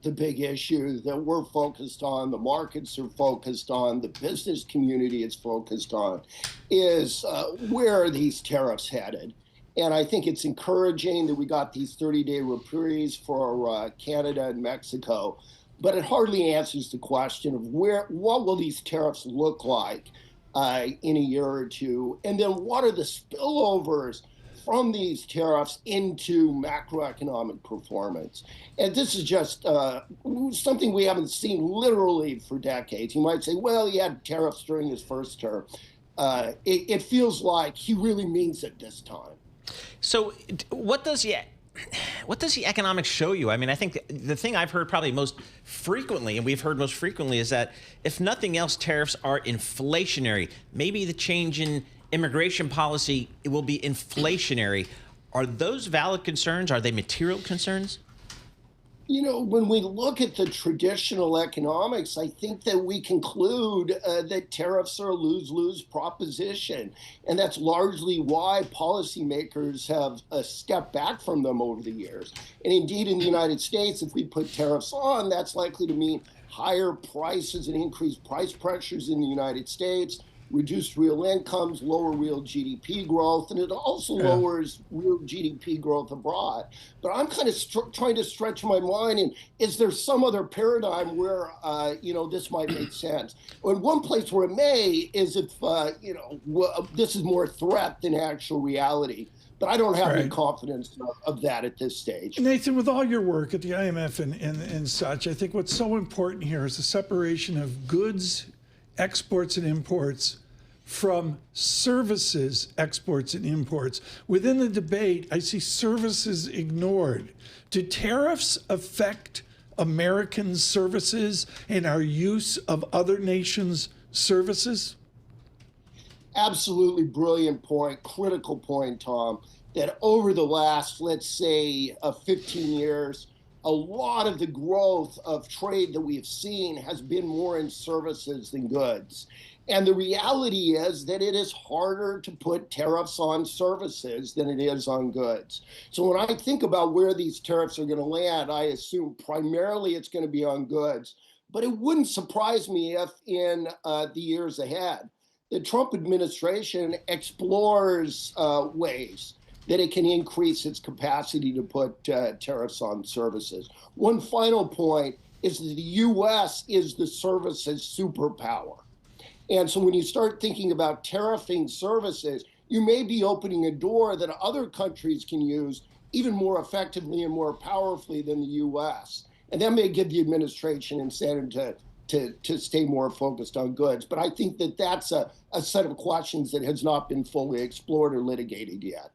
the big issue that we're focused on, the markets are focused on, the business community is focused on, is where are these tariffs headed? And I think it's encouraging that we got these 30-day reprieves for Canada and Mexico, but it hardly answers the question of what will these tariffs look like in a year or two, and then what are the spillovers from these tariffs into macroeconomic performance. And this is just something we haven't seen literally for decades. You might say, well, he had tariffs during his first term. It feels like he really means it this time. So what does the economics show you? I mean, I think the thing I've heard probably most frequently, and we've heard most frequently, is that if nothing else, tariffs are inflationary. Maybe the change in immigration policy, it will be inflationary. Are those valid concerns? Are they material concerns? You know, when we look at the traditional economics, I think that we conclude that tariffs are a lose-lose proposition. And that's largely why policymakers have stepped back from them over the years. And indeed, in the United States, if we put tariffs on, that's likely to mean higher prices and increased price pressures in the United States, reduced real incomes, lower real GDP growth, and it also lowers real GDP growth abroad. But I'm kind of trying to stretch my mind, and is there some other paradigm where, this might make sense? And one place where it may is if, this is more threat than actual reality. But I don't have any confidence of that at this stage. Nathan, with all your work at the IMF and such, I think what's so important here is the separation of goods, exports and imports from services, exports and imports. Within the debate, I see services ignored. Do tariffs affect American services and our use of other nations' services? Absolutely brilliant point, critical point, Tom, that over the last, let's say, 15 years, a lot of the growth of trade that we've seen has been more in services than goods. And the reality is that it is harder to put tariffs on services than it is on goods. So when I think about where these tariffs are going to land, I assume primarily it's going to be on goods. But it wouldn't surprise me if in the years ahead, the Trump administration explores ways that it can increase its capacity to put tariffs on services. One final point is that the U.S. is the services superpower. And so when you start thinking about tariffing services, you may be opening a door that other countries can use even more effectively and more powerfully than the U.S. And that may give the administration incentive to stay more focused on goods. But I think that that's a set of questions that has not been fully explored or litigated yet.